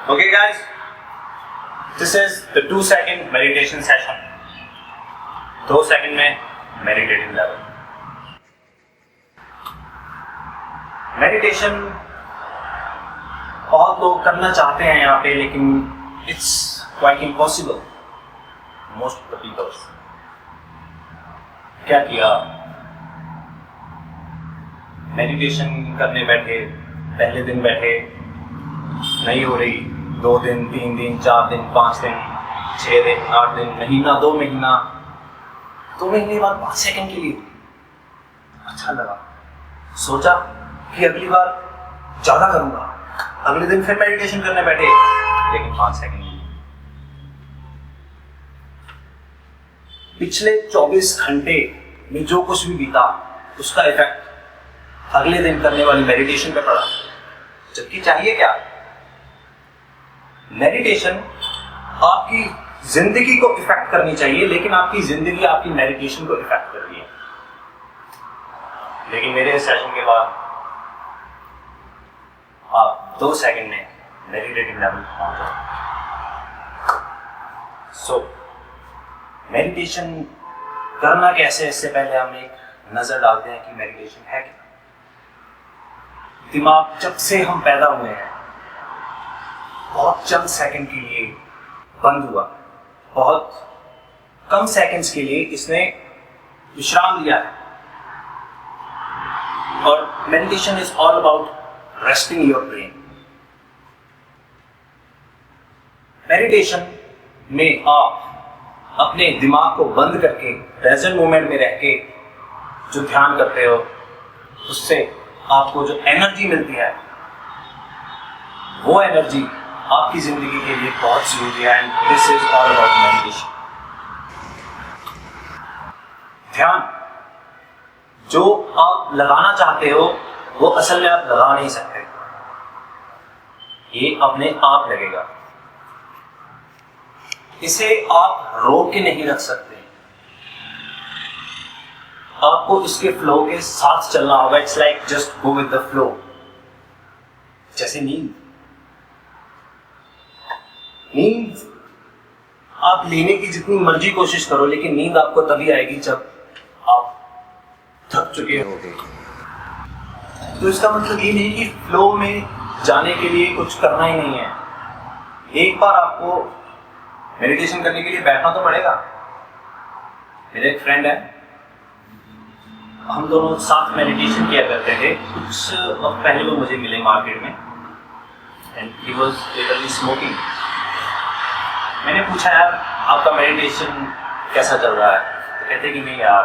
Okay guys, this is the 2-second meditation session. 2 second में meditating level. Meditation बहुत लोग करना चाहते हैं यहाँ पे, लेकिन it's quite impossible most of the peoples. क्या किया, मेडिटेशन करने बैठे, पहले दिन बैठे, नहीं हो रही, 2 दिन, 3 दिन, 4 दिन, 5 दिन, 6 दिन, 8 दिन, महीना, 2 महीना, 2 महीने बाद 5 सेकंड के लिए अच्छा लगा, सोचा कि अगली बार ज्यादा करूंगा, अगले दिन फिर मेडिटेशन करने बैठे, लेकिन 5 सेकंड के लिए। पिछले 24 घंटे में जो कुछ भी बीता उसका इफेक्ट अगले दिन करने वाली मेडिटेशन पे पड़ा। जबकि चाहिए क्या, मेडिटेशन आपकी जिंदगी को इफेक्ट करनी चाहिए, लेकिन आपकी जिंदगी आपकी मेडिटेशन को इफेक्ट कर रही है। लेकिन मेरे सेशन के बाद आप 2 सेकंड में मेडिटेटिंग लेवल पहुंच जाओ। सो मेडिटेशन करना कैसे, इससे पहले हम एक नजर डालते हैं कि मेडिटेशन है क्या। दिमाग जब से हम पैदा हुए हैं बहुत चंद सेकंड के लिए बंद हुआ, बहुत कम सेकंड्स के लिए इसने विश्राम लिया है। और meditation is all about resting your brain. Meditation में आप अपने दिमाग को बंद करके प्रेजेंट मोमेंट में रह के जो ध्यान करते हो, उससे आपको जो एनर्जी मिलती है, वो एनर्जी आपकी जिंदगी के लिए बहुत जरूरी है। And this is all about meditation. ध्यान जो आप लगाना चाहते हो वो असल में आप लगा नहीं सकते, ये अपने आप लगेगा। इसे आप रोक के नहीं रख सकते, आपको इसके फ्लो के साथ चलना होगा। It's like just go with the flow. जैसे नींद आप लेने की जितनी मर्जी कोशिश करो, लेकिन नींद आपको तभी आएगी जब आप थक चुके होंगे। तो इसका मतलब ये नहीं कि फ्लो में जाने के लिए कुछ करना ही नहीं है। एक बार आपको मेडिटेशन करने के लिए बैठना तो पड़ेगा। मेरा एक फ्रेंड है, हम दोनों साथ मेडिटेशन किया करते थे। कुछ वक्त पहले वो मुझे मिले मार्केट में, and he was literally smoking. मैंने पूछा, यार आपका मेडिटेशन कैसा चल रहा है? तो कहते कि नहीं यार,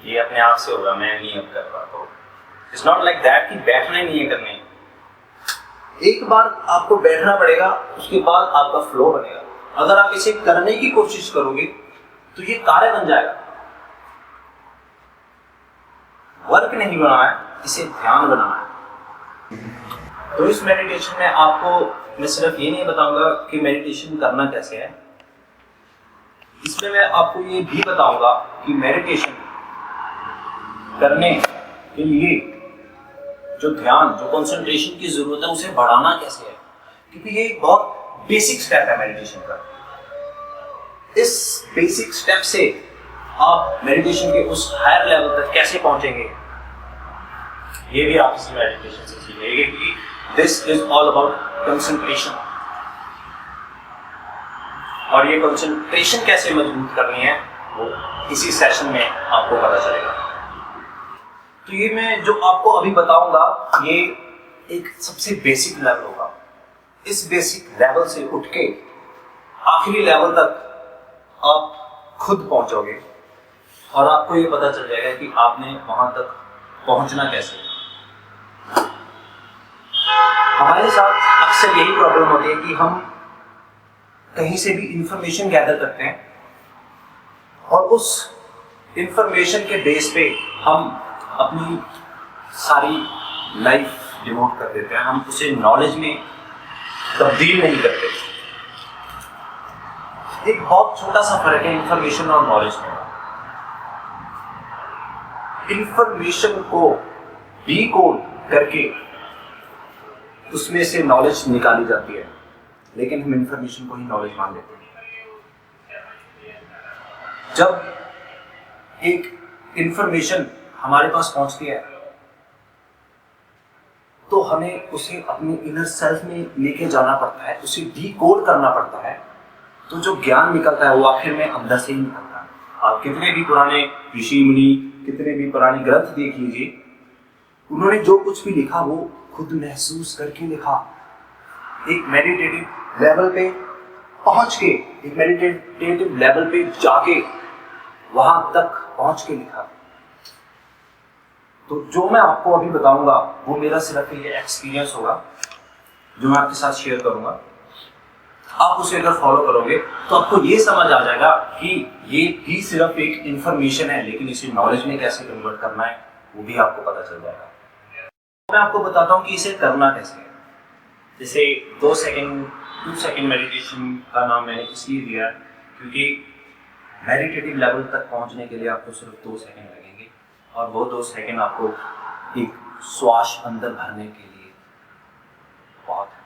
ये अपने आप से होगा, मैं नहीं अब कर रहा। तो इट्स नॉट लाइक दैट कि बैठना ही नहीं है करने। एक बार आपको बैठना पड़ेगा, उसके बाद आपका फ्लो बनेगा। अगर आप इसे करने की कोशिश करोगे तो ये कार्य बन जाएगा। वर्क नहीं बनाना है, इसे ध्यान बनाना है। तो इस मेडिटेशन में आपको मैं सिर्फ ये नहीं बताऊंगा कि मेडिटेशन करना कैसे है, इसमें मैं आपको ये भी बताऊंगा कि मेडिटेशन करने के लिए जो ध्यान, जो कंसंट्रेशन की जरूरत है, उसे बढ़ाना कैसे है। क्योंकि ये एक बहुत बेसिक स्टेप है मेडिटेशन का। इस बेसिक स्टेप से आप मेडिटेशन के उस हायर लेवल तक कैसे पहुंचेंगे, ये भी आप इसी मेडिटेशन से सीखेंगे कि this is all about concentration. और ये कंसंट्रेशन कैसे मजबूत करनी है वो इसी सेशन में आपको पता चलेगा। तो ये मैं जो आपको अभी बताऊंगा, ये एक सबसे बेसिक लेवल होगा। इस बेसिक लेवल से उठ के आखिरी लेवल तक आप खुद पहुंचोगे और आपको ये पता चल जाएगा कि आपने वहां तक पहुंचना कैसे। हमारे साथ अक्सर यही प्रॉब्लम होती है कि हम कहीं से भी इंफॉर्मेशन गैदर करते हैं और उस इंफॉर्मेशन के बेस पे हम अपनी सारी लाइफ डिवोट कर देते हैं। हम उसे नॉलेज में तब्दील नहीं करते। एक बहुत छोटा सा फर्क है इंफॉर्मेशन और नॉलेज में। इंफॉर्मेशन को डीकोड करके उसमें से नॉलेज निकाली जाती है, लेकिन हम इंफॉर्मेशन को ही नॉलेज मान लेते हैं। जब एक इंफॉर्मेशन हमारे पास पहुंचती है तो हमें उसे अपने इनर सेल्फ में लेके जाना पड़ता है, उसे डीकोड करना पड़ता है, तो जो ज्ञान निकलता है वो आखिर में अंदर से ही निकलता है। आप कितने भी पुराने ऋषि मुनि, कितने भी पुराने ग्रंथ देख लीजिए, उन्होंने जो कुछ भी लिखा वो खुद महसूस करके लिखा। एक मेडिटेटिव लेवल पे पहुंच के, एक मेडिटेटिव लेवल पे जाके वहां तक पहुंच के लिखा। तो जो मैं आपको अभी बताऊंगा वो मेरा सिर्फ ये एक्सपीरियंस होगा जो मैं आपके साथ शेयर करूंगा। आप उसे अगर फॉलो करोगे तो आपको ये समझ आ जाएगा कि ये भी सिर्फ एक इंफॉर्मेशन है, लेकिन इसे नॉलेज में कैसे कन्वर्ट करना है वो भी आपको पता चल जाएगा। मैं आपको बताता हूँ कि इसे करना कैसे है। जैसे 2 सेकंड मेडिटेशन का नाम मैंने इसलिए दिया क्योंकि मेडिटेटिव लेवल तक पहुंचने के लिए आपको सिर्फ 2 सेकंड लगेंगे, और वो 2 सेकंड आपको एक श्वास अंदर भरने के लिए बहुत है।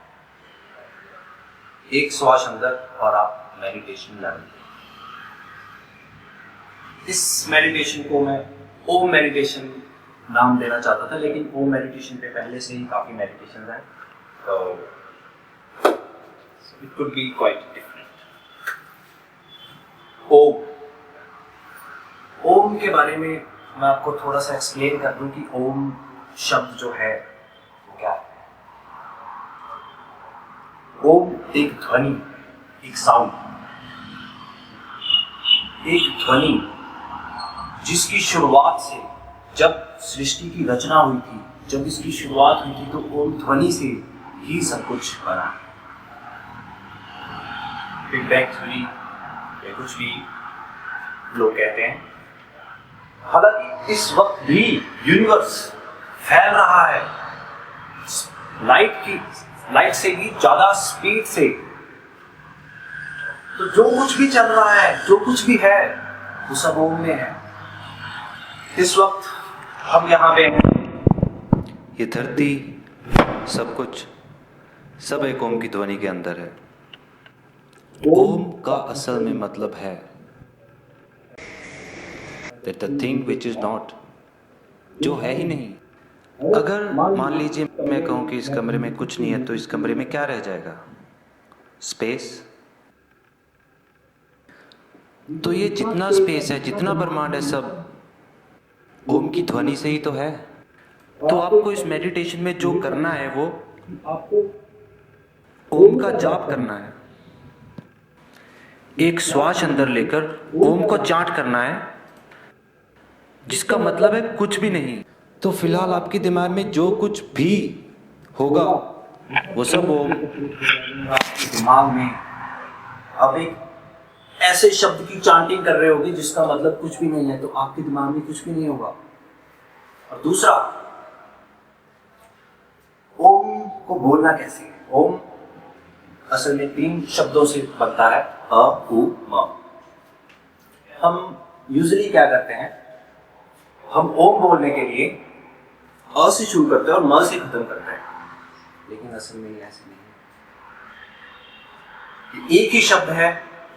एक श्वास अंदर और आप मेडिटेशन लेवल। इस मेडिटेशन को मैं ओम मेडिटेशन नाम देना चाहता था, लेकिन ओम मेडिटेशन पे पहले से ही काफी मेडिटेशन हैं, तो it could be quite different. Om के बारे में मैं आपको थोड़ा सा एक्सप्लेन कर दूं कि ओम शब्द जो है वो क्या है। ओम एक ध्वनि, एक साउंड, एक ध्वनि जिसकी शुरुआत से, जब सृष्टि की रचना हुई थी, जब इसकी शुरुआत हुई थी तो ओम ध्वनि से ही सब कुछ बना। बिग बैंग थ्योरी या कुछ भी लोग कहते हैं। हालांकि इस वक्त भी यूनिवर्स फैल रहा है लाइट से भी ज्यादा स्पीड से। तो जो कुछ भी चल रहा है, जो कुछ भी है, वो सब ओम में है। इस वक्त हम यहाँ पे हैं, ये धरती, सब कुछ, सब एक ओम की ध्वनि के अंदर है। ओम का असल में मतलब है that the thing which is not, जो है ही नहीं। अगर मान लीजिए मैं कहूँ कि इस कमरे में कुछ नहीं है, तो इस कमरे में क्या रह जाएगा? स्पेस। तो ये जितना स्पेस है, जितना ब्रह्मांड है, सब ओम की ध्वनि से ही तो है। तो आपको इस मेडिटेशन में जो करना है वो आपको ओम का जाप करना है। एक श्वास अंदर लेकर ओम को चांट करना है, जिसका मतलब है कुछ भी नहीं। तो फिलहाल आपके दिमाग में जो कुछ भी होगा वो सब ओम। आपके दिमाग में अब एक ऐसे शब्द की चांटिंग कर रहे होगे जिसका मतलब कुछ भी नहीं है, तो आपके दिमाग में कुछ भी नहीं होगा। और दूसरा, ओम को बोलना कैसे है? ओम असल में 3 शब्दों से बनता है, अ, उ, म। हम यूजुअली क्या करते हैं, हम ओम बोलने के लिए अ से शुरू करते हैं और म से खत्म करते हैं, लेकिन असल में ये ऐसे नहीं है। एक ही शब्द है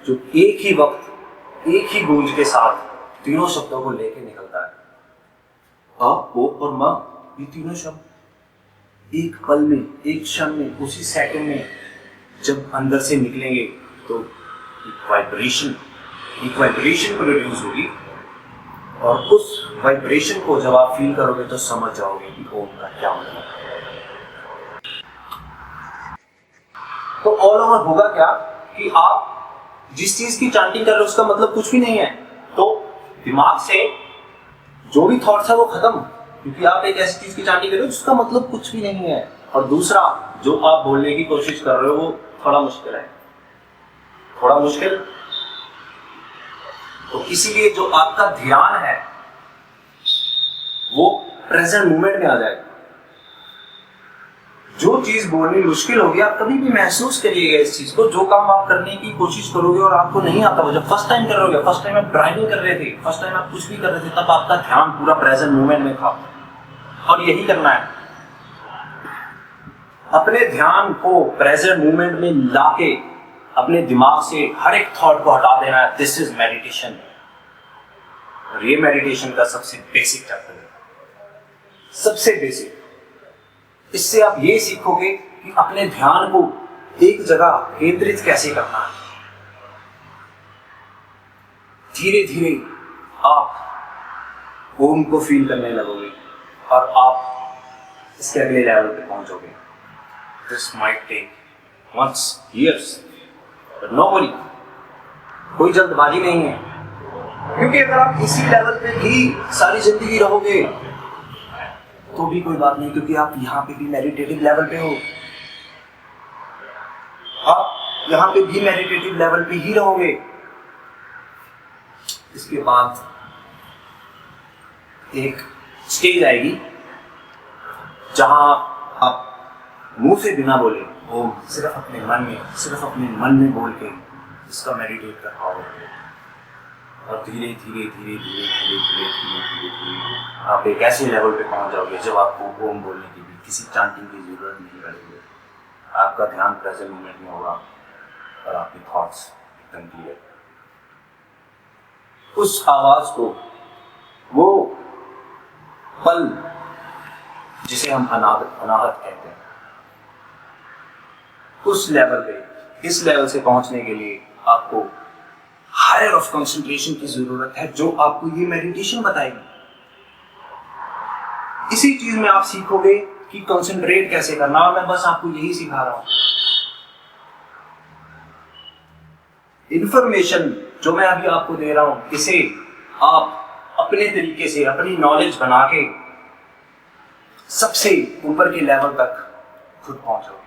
जो एक ही वक्त, एक ही गूंज के साथ तीनों शब्दों को लेके निकलता है। अ, ओ और म, ये तीनों शब्द एक पल में, एक क्षण में, उसी सेकंड में जब अंदर से निकलेंगे तो एक वाइब्रेशन प्रोड्यूस होगी, और उस वाइब्रेशन को जब आप फील करोगे तो समझ जाओगे कि ओम का क्या मतलब है। तो ऑल ओवर होगा क्या कि आप जिस चीज की चांटिंग कर रहे हो उसका मतलब कुछ भी नहीं है, तो दिमाग से जो भी थॉट्स है वो खत्म, क्योंकि आप एक ऐसी चीज की चांटिंग कर रहे हो जिसका मतलब कुछ भी नहीं है। और दूसरा, जो आप बोलने की कोशिश कर रहे हो वो थोड़ा मुश्किल है, थोड़ा मुश्किल। तो इसीलिए जो आपका ध्यान है वो प्रेजेंट मोमेंट में आ जाएगा। जो चीज बोलनी मुश्किल होगी, आप कभी भी महसूस करिएगा इस चीज को। जो काम आप करने की कोशिश करोगे और आपको नहीं आता, वो जब फर्स्ट टाइम कर रहे हो, फर्स्ट टाइम आप ड्राइविंग कर रहे थे, फर्स्ट टाइम आप कुछ भी कर रहे थे, तब आपका ध्यान पूरा प्रेजेंट मोमेंट में था, और यही करना है। अपने ध्यान को प्रेजेंट मोमेंट में लाके अपने दिमाग से हर एक थॉट को हटा देना है, दिस इज मेडिटेशन। और ये मेडिटेशन का सबसे बेसिक चैप्टर है, सबसे बेसिक। इससे आप ये सीखोगे कि अपने ध्यान को एक जगह केंद्रित कैसे करना है। धीरे धीरे आप ओम को फील करने लगोगे और आप इसके अगले लेवल पे पहुंचोगे। This might take months, years, but nobody, कोई जल्दबाजी नहीं है, क्योंकि अगर आप इसी लेवल पे भी सारी जिंदगी रहोगे तो भी कोई बात नहीं, क्योंकि आप यहाँ पे भी मेडिटेटिव लेवल पे हो, आप यहाँ पे भी मेडिटेटिव लेवल पे ही रहोगे। इसके बाद एक स्टेज आएगी जहां आप मुंह से बिना बोले ओम सिर्फ अपने मन में बोल के इसका मेडिटेट कर पाओगे। और धीरे धीरे आप एक ऐसे लेवल पे पहुंच जाओगे जब आपको ओम बोलने की भी किसी चांटिंग की जरूरत नहीं पड़ेगी। आपका ध्यान प्रेजेंट मोमेंट में होगा और आपके थॉट्स एकदम क्लियर। उस आवाज को, वो पल जिसे हम अनाहत कहते हैं, उस लेवल पे, इस लेवल से पहुंचने के लिए आपको हायर ऑफ कंसंट्रेशन की जरूरत है, जो आपको ये मेडिटेशन बताएगी। इसी चीज में आप सीखोगे कि कंसंट्रेट कैसे करना, और मैं बस आपको यही सिखा रहा हूं। इंफॉर्मेशन जो मैं अभी आपको दे रहा हूं, इसे आप अपने तरीके से अपनी नॉलेज बना के सबसे ऊपर के लेवल तक खुद पहुंचोगे।